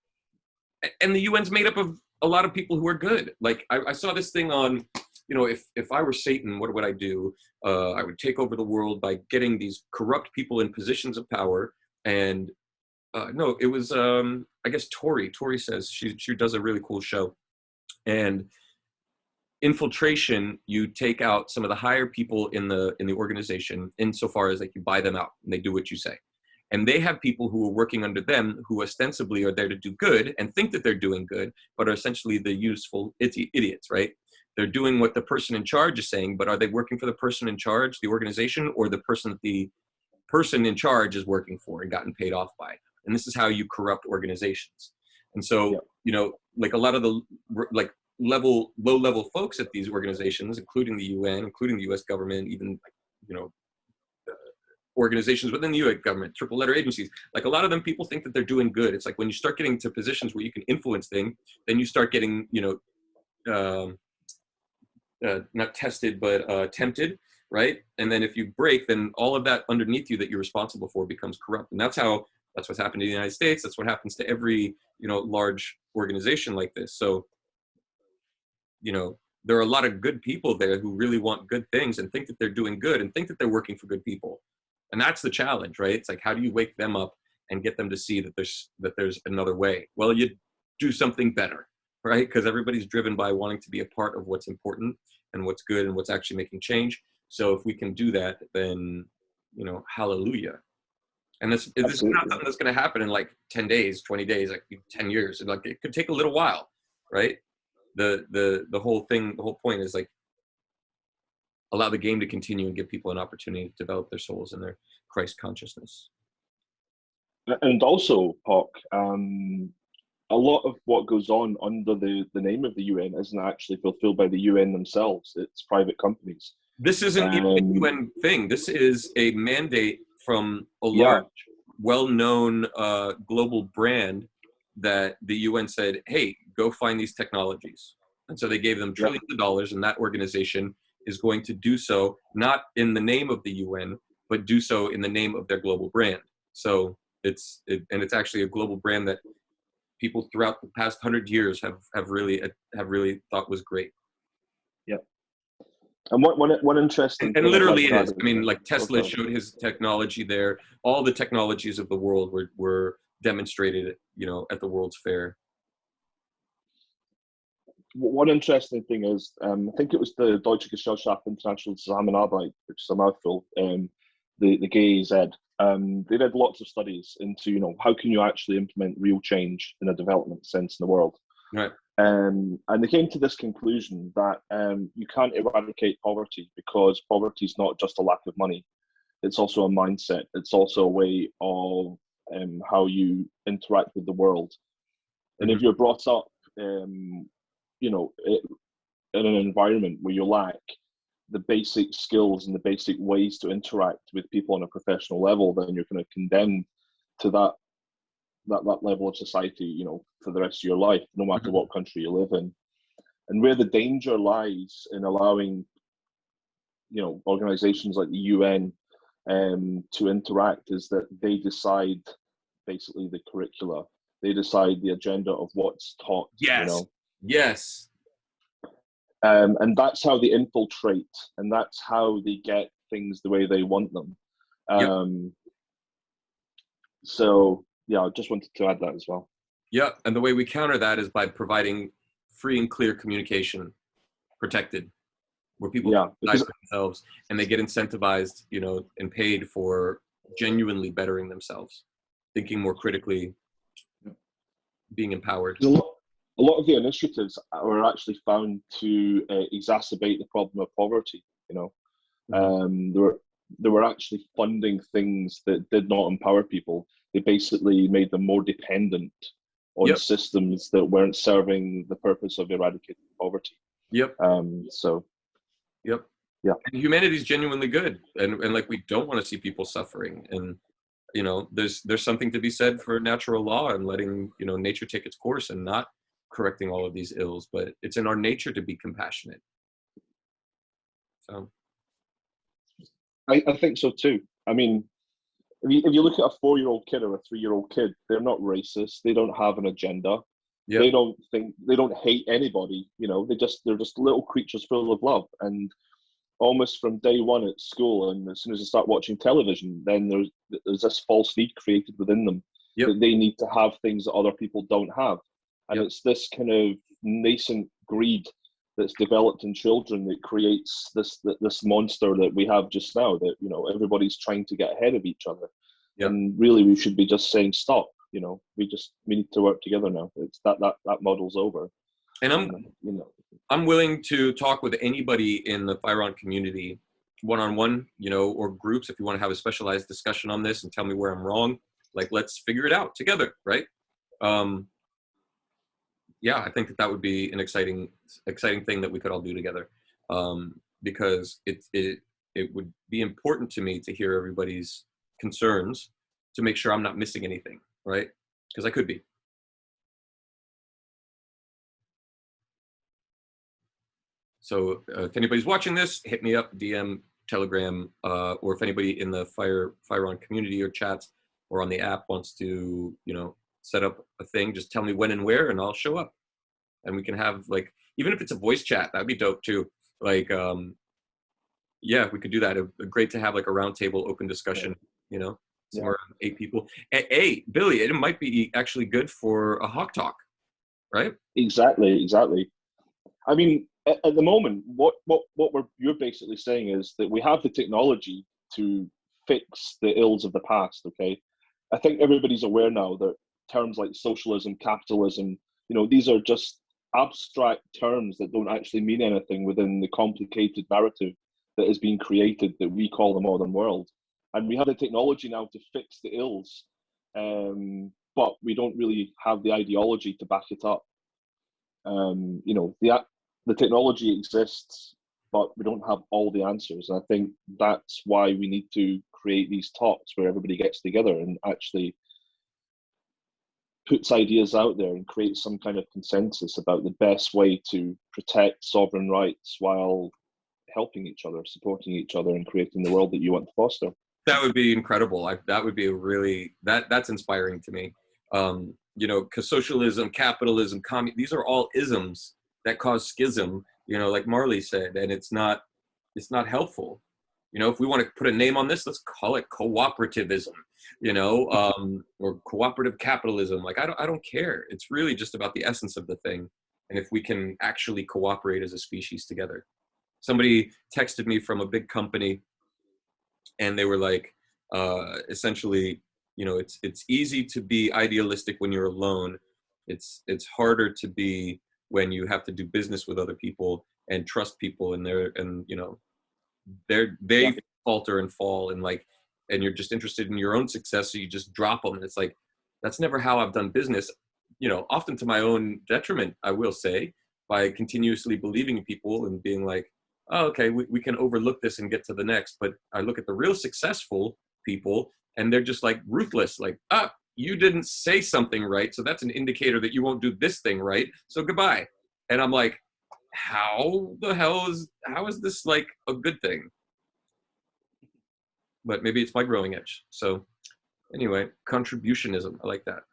and the UN's made up of a lot of people who are good. Like, I saw this thing on, you know, if I were Satan, what would I do? I would take over the world by getting these corrupt people in positions of power. And no, it was, I guess Tori says, she does a really cool show. And infiltration, you take out some of the higher people in the organization, insofar as like you buy them out and they do what you say. And they have people who are working under them who ostensibly are there to do good and think that they're doing good, but are essentially the useful idiots, right? They're doing what the person in charge is saying, but are they working for the person in charge, the organization, or the person that the person in charge is working for and gotten paid off by? And this is how you corrupt organizations. And so, you know, like a lot of the like low level folks at these organizations, including the UN, including the US government, even, you know, organizations within the US government, triple letter agencies, like a lot of them, people think that they're doing good. It's like when you start getting to positions where you can influence things, then you start getting, you know, not tested, but tempted, right? And then if you break, then all of that underneath you that you're responsible for becomes corrupt. And that's what's happened in the United States. That's what happens to every, you know, large organization like this. So, you know, there are a lot of good people there who really want good things and think that they're doing good and think that they're working for good people. And that's the challenge, right? It's like, how do you wake them up and get them to see that there's another way? Well, you do something better, right? Because everybody's driven by wanting to be a part of what's important and what's good and what's actually making change. So if we can do that, then, you know, hallelujah. And this is not something that's going to happen in like 10 days, 20 days, like 10 years. And like, it could take a little while, right? The whole thing, the whole point is like, allow the game to continue and give people an opportunity to develop their souls and their Christ consciousness. And also, Hawk, a lot of what goes on under the name of the UN isn't actually fulfilled by the UN themselves. It's private companies. This isn't even a UN thing. This is a mandate from a large, well-known global brand that the UN said, hey, go find these technologies. And so they gave them trillions of dollars, and that organization is going to do so, not in the name of the UN, but do so in the name of their global brand. So it's actually a global brand that people throughout the past 100 years have really thought was great. Yeah. And one interesting and literally it is. I mean, like Tesla showed his technology there. All the technologies of the world were demonstrated, you know, at the World's Fair. One interesting thing is, I think it was the Deutsche Gesellschaft International Zusammenarbeit, which is a mouthful, the GEZ. They did lots of studies into, you know, how can you actually implement real change in a development sense in the world. Right. And they came to this conclusion that you can't eradicate poverty, because poverty is not just a lack of money. It's also a mindset. It's also a way of how you interact with the world. And if you're brought up, you know, in an environment where you lack the basic skills and the basic ways to interact with people on a professional level, then you're kind of condemned to that level of society, you know, for the rest of your life, no matter what country you live in. And where the danger lies in allowing, you know, organizations like the UN to interact is that they decide basically the curricula. They decide the agenda of what's taught, you Yes. know. Yes. And that's how they infiltrate, and that's how they get things the way they want them. Yep. So yeah, I just wanted to add that as well. Yeah, and the way we counter that is by providing free and clear communication, protected, where people Yeah, can decide for themselves and they get incentivized, you know, and paid for genuinely bettering themselves, thinking more critically, being empowered. A lot of the initiatives were actually found to exacerbate the problem of poverty. You know, they were actually funding things that did not empower people. They basically made them more dependent on systems that weren't serving the purpose of eradicating poverty. Yep. So. Yep. Yeah. And humanity's genuinely good, and like we don't want to see people suffering, and you know, there's something to be said for natural law and letting, you know, nature take its course and not correcting all of these ills, but it's in our nature to be compassionate. So I think so too. I mean, if you look at a 4-year-old kid or a 3-year-old kid, they're not racist. They don't have an agenda. Yep. They don't hate anybody. You know, they're just little creatures full of love. And almost from day one at school, and as soon as they start watching television, then there's this false need created within them that they need to have things that other people don't have. And it's this kind of nascent greed that's developed in children that creates this monster that we have just now, that, you know, everybody's trying to get ahead of each other. And really we should be just saying stop. You know, we need to work together now. It's that model's over. And I'm willing to talk with anybody in the PHIREON community one-on-one, you know, or groups, if you want to have a specialized discussion on this and tell me where I'm wrong. Like, let's figure it out together, right? Yeah, I think that would be an exciting thing that we could all do together, because it would be important to me to hear everybody's concerns to make sure I'm not missing anything, right? Because I could be. So if anybody's watching this, hit me up, DM, Telegram, or if anybody in the PHIREON community or chats or on the app wants to, you know, set up a thing, just tell me when and where, and I'll show up. And we can have, like, even if it's a voice chat, that'd be dope too. Like, yeah, we could do that. It'd be great to have like a roundtable open discussion, you know, somewhere around 8 people. Hey, Billy, it might be actually good for a Hawk Talk, right? Exactly. I mean, at the moment, what you're basically saying is that we have the technology to fix the ills of the past. Okay, I think everybody's aware now that terms like socialism, capitalism, you know, these are just abstract terms that don't actually mean anything within the complicated narrative that has been created that we call the modern world. And we have the technology now to fix the ills, but we don't really have the ideology to back it up. You know, the technology exists, but we don't have all the answers. And I think that's why we need to create these talks where everybody gets together and actually puts ideas out there and creates some kind of consensus about the best way to protect sovereign rights while helping each other, supporting each other, and creating the world that you want to foster. That would be incredible. That would be a really, that's inspiring to me. You know, because socialism, capitalism, these are all isms that cause schism, you know, like Marley said, and it's not helpful. You know, if we want to put a name on this, let's call it cooperativism, you know, or cooperative capitalism. Like, I don't care. It's really just about the essence of the thing. And if we can actually cooperate as a species together. Somebody texted me from a big company, and they were like, essentially, you know, it's easy to be idealistic when you're alone. It's harder to be when you have to do business with other people and trust people, and you know, they falter and fall, and like, and you're just interested in your own success, so you just drop them. And it's like, that's never how I've done business, you know, often to my own detriment, I will say, by continuously believing in people and being like, oh, okay, we can overlook this and get to the next. But I look at the real successful people, and they're just like ruthless, like, you didn't say something right, so that's an indicator that you won't do this thing right, so goodbye. And I'm like, how is this like a good thing? But maybe it's my growing edge. So Anyway, contributionism. I like that.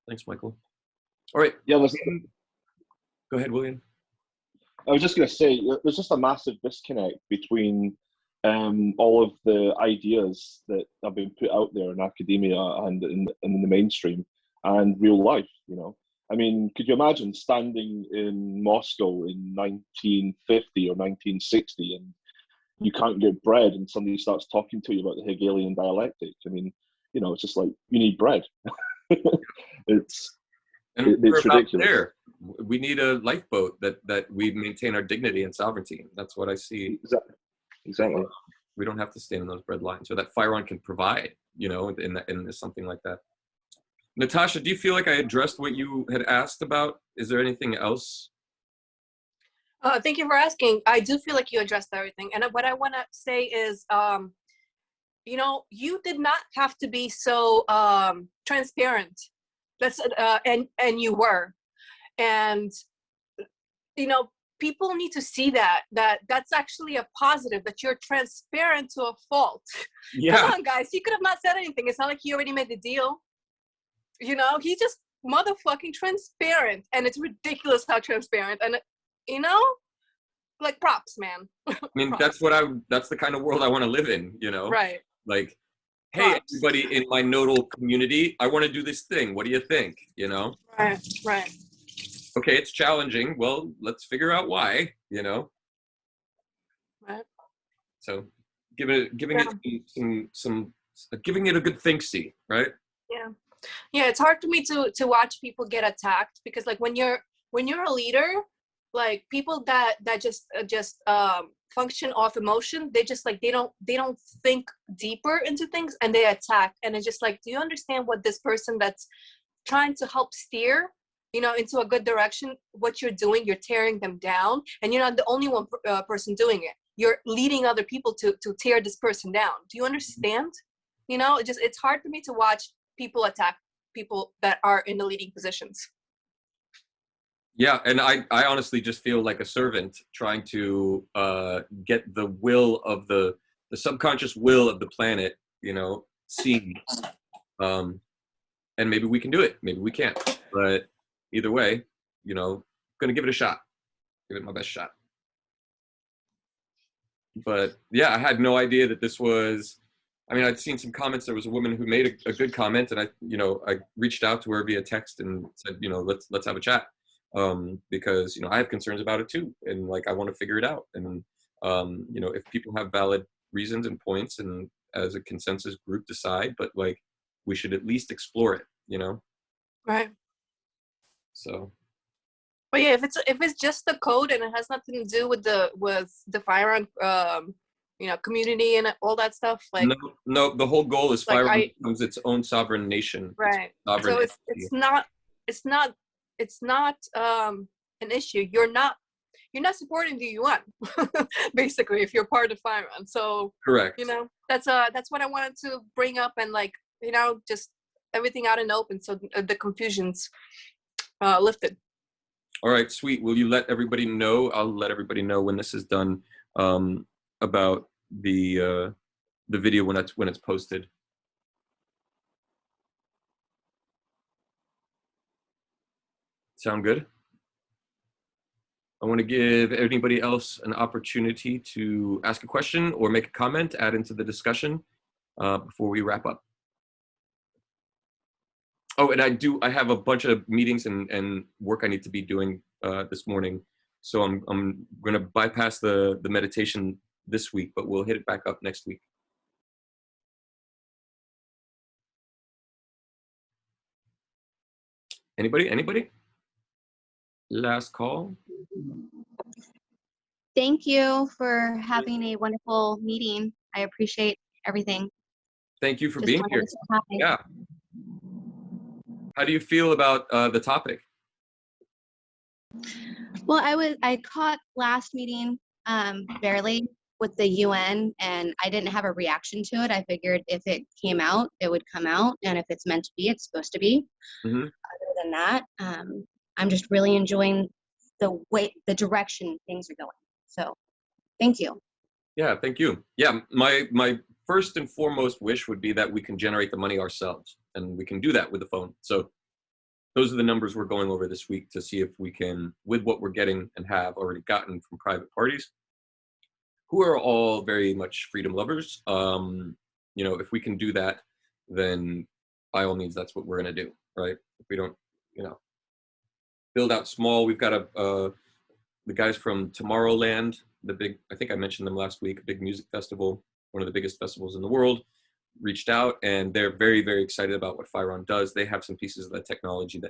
Thanks, Michael. All right. Yeah, Go ahead, William. I was just going to say, there's just a massive disconnect between all of the ideas that have been put out there in academia and in the mainstream and real life, you know. I mean, could you imagine standing in Moscow in 1950 or 1960 and you can't get bread and somebody starts talking to you about the Hegelian dialectic? I mean, you know, it's just like, you need bread. it's we're about ridiculous. there. We need a lifeboat that we maintain our dignity and sovereignty. That's what I see. Exactly. We don't have to stand in those bread lines, or that PHIREON can provide, you know, in something like that. Natasha, do you feel like I addressed what you had asked about? Is there anything else? Thank you for asking. I do feel like you addressed everything. And what I want to say is, you know, you did not have to be so transparent. And you were. And, you know, people need to see that's actually a positive, that you're transparent to a fault. Yeah. Come on, guys. He could have not said anything. It's not like he already made the deal. You know, he just motherfucking transparent. And it's ridiculous how transparent. And, you know, like, props, man. I mean, props. that's the kind of world I want to live in, you know? Right. Like, hey, Props. everybody in my nodal community, I want to do this thing. What do you think? You know? Right. Okay, it's challenging. Well, let's figure out why, you know? Right. So giving it a good think-see, right? Yeah, it's hard for me to watch people get attacked, because like when you're a leader, like people that just function off emotion, they just like they don't think deeper into things, and they attack. And it's just like, do you understand what this person that's trying to help steer, you know, into a good direction, what you're doing? You're tearing them down, and you're not the only one person doing it. You're leading other people to tear this person down. Do you understand? You know, it's hard for me to watch people attack people that are in the leading positions. Yeah, and I honestly just feel like a servant trying to get the will of the subconscious will of the planet, you know, seen. And maybe we can do it, maybe we can't. But either way, you know, I'm gonna give it a shot. Give it my best shot. But yeah, I had no idea that this was. I mean, I'd seen some comments. There was a woman who made a good comment, and I reached out to her via text and said, you know, let's have a chat, because, you know, I have concerns about it too, and like I want to figure it out. And you know, if people have valid reasons and points, and as a consensus group decide, but like we should at least explore it, you know. Right. So. But yeah, if it's just the code and it has nothing to do with the PHIREON you know, community and all that stuff, like no, the whole goal is like PHIREON becomes its own sovereign nation. Right. Sovereign so entity. it's not an issue. You're not supporting the UN basically, if you're part of PHIREON. So Correct. You know, that's what I wanted to bring up, and like, you know, just everything out in the open, so the confusion's lifted. All right, sweet. Will you let everybody know? I'll let everybody know when this is done, about the video when it's posted. Sound good? I want to give anybody else an opportunity to ask a question or make a comment, add into the discussion before we wrap up. Oh, and I have a bunch of meetings and work I need to be doing this morning. So I'm going to bypass the meditation this week, but we'll hit it back up next week. Anybody? Last call. Thank you for having a wonderful meeting. I appreciate everything. Thank you for being here. Happy. Yeah. How do you feel about the topic? Well, I caught last meeting barely with the UN, and I didn't have a reaction to it. I figured if it came out, it would come out, and if it's meant to be, it's supposed to be. Mm-hmm. Other than that, I'm just really enjoying the direction things are going. So, thank you. Yeah, thank you. Yeah, my first and foremost wish would be that we can generate the money ourselves, and we can do that with the phone. So those are the numbers we're going over this week to see if we can, with what we're getting and have already gotten from private parties, who are all very much freedom lovers. You know, if we can do that, then by all means, that's what we're going to do, right? If we don't, you know, build out small, we've got the guys from Tomorrowland, the big, I think I mentioned them last week, big music festival, one of the biggest festivals in the world, reached out, and they're very, very excited about what PHIREON does. They have some pieces of the technology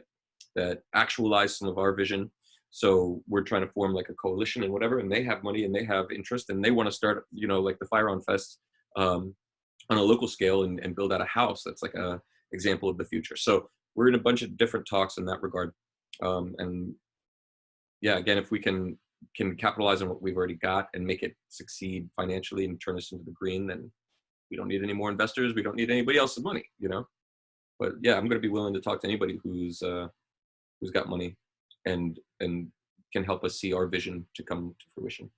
that actualize some of our vision. So we're trying to form like a coalition and whatever, and they have money and they have interest, and they want to start, you know, like the PHIREON Fest on a local scale and build out a house that's like a example of the future. So we're in a bunch of different talks in that regard. And yeah, again, if we can capitalize on what we've already got and make it succeed financially and turn us into the green, then we don't need any more investors. We don't need anybody else's money, you know? But yeah, I'm going to be willing to talk to anybody who's got money and can help us see our vision to come to fruition.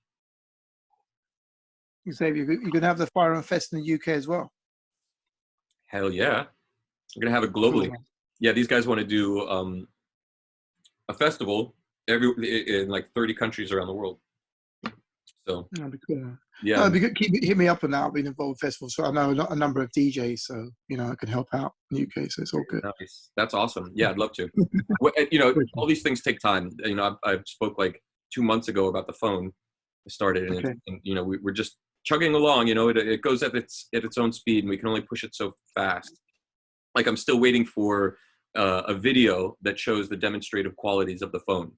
Xavier, you're going to have the PHIREON Fest in the UK as well? Hell yeah. We're going to have it globally. Cool. Yeah, these guys want to do a festival in like 30 countries around the world. So That'd be cool. yeah, No, it'd be good. Hit me up on that. I've been involved with festivals, so I know a number of DJs, so you know I can help out in the UK. So it's all good. nice. That's awesome. Yeah, I'd love to. You know, all these things take time. You know, I spoke like 2 months ago about the phone. I started, and, Okay. and you know, we're just chugging along. You know, it goes at its own speed, and we can only push it so fast. Like I'm still waiting for a video that shows the demonstrative qualities of the phone.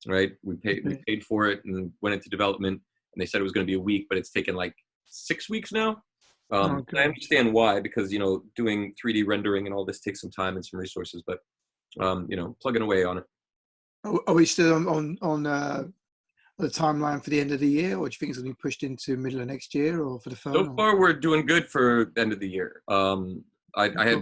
Right? We paid for it and went into development, and they said it was going to be a week, but it's taken like 6 weeks now. Okay. I understand why, because you know, doing 3D rendering and all this takes some time and some resources, but you know, plugging away on it. Are we still on the timeline for the end of the year, or do you think it's going to be pushed into middle of next year, or for the phone? So far, we're doing good for the end of the year. I had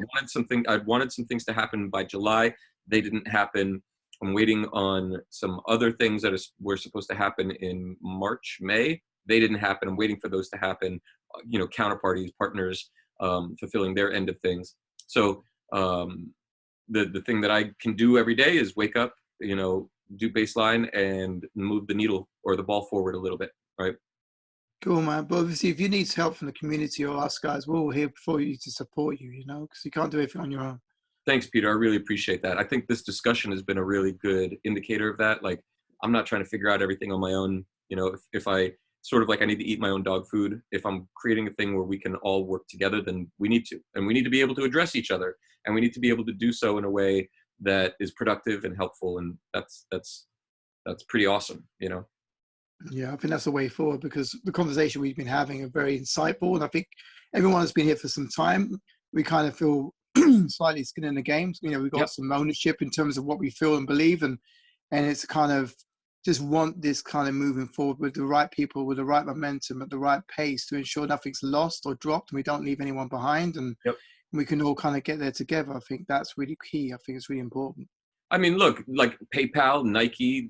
wanted some things to happen by July. They didn't happen. I'm waiting on some other things that were supposed to happen in March, May. They didn't happen. I'm waiting for those to happen. You know, counterparties, partners, fulfilling their end of things. So the thing that I can do every day is wake up, you know, do baseline and move the needle or the ball forward a little bit, right? Cool, man. But obviously, if you need help from the community or us guys, we're all here for you to support you. You know, because you can't do everything on your own. Thanks, Peter. I really appreciate that. I think this discussion has been a really good indicator of that. Like, I'm not trying to figure out everything on my own. You know, if I sort of like I need to eat my own dog food, if I'm creating a thing where we can all work together, then we need to. And we need to be able to address each other. And we need to be able to do so in a way that is productive and helpful. And that's pretty awesome, you know? Yeah, I think that's the way forward, because the conversation we've been having are very insightful. And I think everyone that's been here for some time, we kind of feel slightly skin in the game. You know, we've got some ownership in terms of what we feel and believe, and it's kind of just want this kind of moving forward with the right people, with the right momentum, at the right pace, to ensure nothing's lost or dropped and we don't leave anyone behind, and we can all kind of get there together. I think that's really key. I think it's really important. I mean, look, like PayPal, Nike,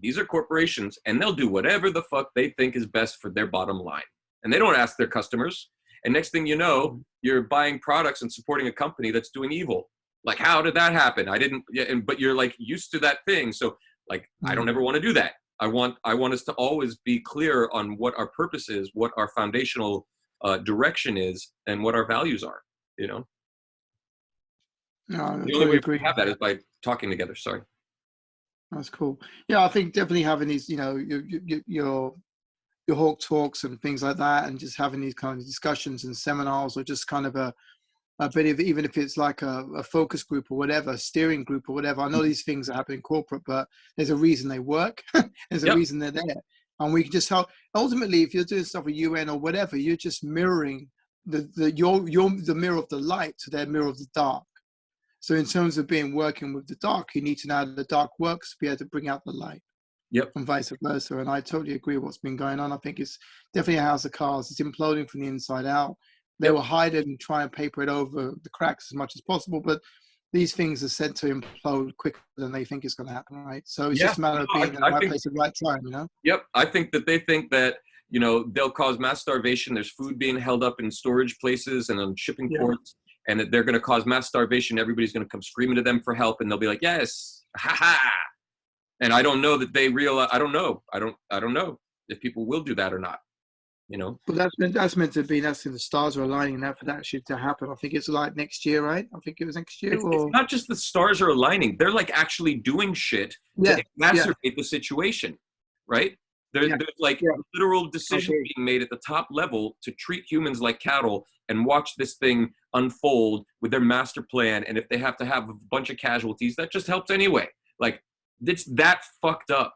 these are corporations, and they'll do whatever the fuck they think is best for their bottom line, and they don't ask their customers. And next thing you know, you're buying products and supporting a company that's doing evil. Like, how did that happen? I didn't. Yeah, but you're like used to that thing. So, like, I don't ever want to do that. I want us to always be clear on what our purpose is, what our foundational direction is, and what our values are. You know. No, the only way we have that is by talking together. Sorry. That's cool. Yeah, I think definitely having these, you know, your Hawk talks and things like that, and just having these kind of discussions and seminars, or just kind of a bit of, even if it's like a focus group or whatever, a steering group or whatever. I know these things that happen in corporate, but there's a reason they work. There's a reason they're there. And we can just help. Ultimately, if you're doing stuff with UN or whatever, you're just mirroring you're the mirror of the light to their mirror of the dark. So in terms of working with the dark, you need to know how the dark works to be able to bring out the light. And vice versa. And I totally agree with what's been going on. I think it's definitely a house of cards. It's imploding from the inside out. They will hide it and try and paper it over the cracks as much as possible, but these things are said to implode quicker than they think it's going to happen, right? So it's just a matter of being in the right place at the right time, you know? I think that they think that, you know, they'll cause mass starvation. There's food being held up in storage places and on shipping ports, and that they're going to cause mass starvation. Everybody's going to come screaming to them for help, and they'll be like, yes, ha ha. And I don't know that they realize, I don't know if people will do that or not, you know. But that's meant to be, that's in the stars are aligning that for that shit to happen. I think it's like next year, right? I think it was next year. It's not just the stars are aligning. They're like actually doing shit to exacerbate the situation, right? There's like literal decision being made at the top level to treat humans like cattle and watch this thing unfold with their master plan. And if they have to have a bunch of casualties, that just helps anyway. Like, it's that fucked up.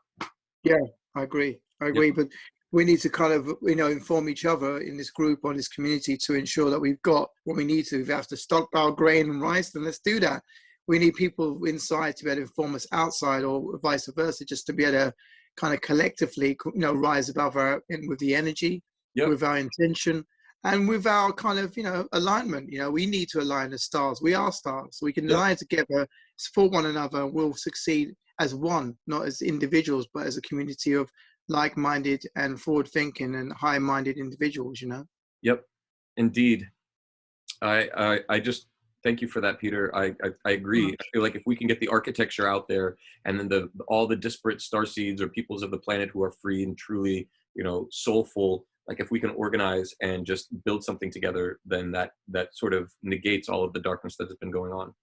Yeah, I agree. But we need to kind of, you know, inform each other in this group or this community to ensure that we've got what we need to. If we have to stockpile grain and rice, then let's do that. We need people inside to be able to inform us outside, or vice versa, just to be able to kind of collectively, you know, rise above with the energy, with our intention, and with our kind of, you know, alignment. You know, we need to align as stars. We are stars. We can align together, support one another, and we'll succeed as one, not as individuals, but as a community of like-minded and forward-thinking and high-minded individuals, you know? Yep, indeed. I just thank you for that, Peter. I agree. I feel like if we can get the architecture out there, and then all the disparate star seeds or peoples of the planet who are free and truly, you know, soulful, like if we can organize and just build something together, then that sort of negates all of the darkness that has been going on.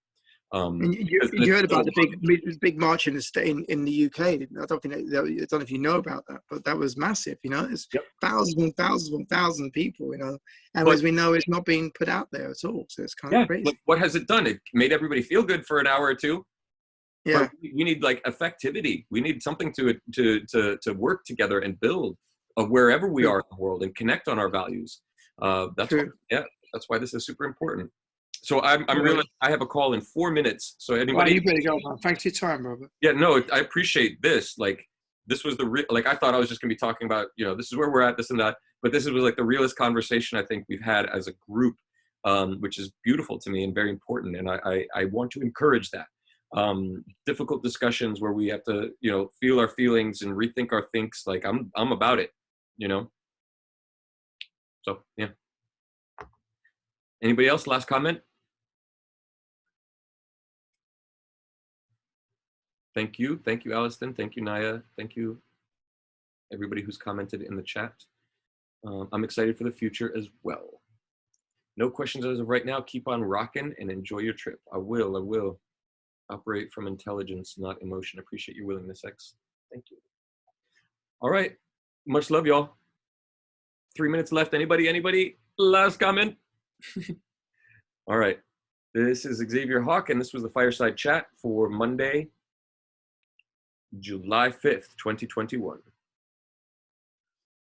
And you heard about the big march in the UK. I don't know if you know about that, but that was massive. You know, it's thousands and thousands and thousands of people. You know, and as we know, it's not being put out there at all. So it's kind of crazy. But what has it done? It made everybody feel good for an hour or two. Yeah, but we need like effectivity. We need something to work together and build wherever we are in the world and connect on our values. That's why this is super important. So I'm really, I have a call in 4 minutes. So anybody, you better go, man. Thanks for your time, Robert. Yeah, no, I appreciate this. Like, this was like, I thought I was just gonna be talking about, you know, this is where we're at, this and that, but this was like the realest conversation I think we've had as a group, which is beautiful to me and very important. And I want to encourage that. Difficult discussions where we have to, you know, feel our feelings and rethink our thinks. Like I'm about it, you know? So, yeah. Anybody else? Last comment? Thank you, Alliston. Thank you, Naya. Thank you, everybody who's commented in the chat. I'm excited for the future as well. No questions as of right now. Keep on rocking and enjoy your trip. I will. Operate from intelligence, not emotion. Appreciate your willingness, X. Thank you. All right. Much love, y'all. 3 minutes left. Anybody? Last comment? All right. This is Xavier Hawk, and this was the Fireside Chat for Monday, July 5th, 2021.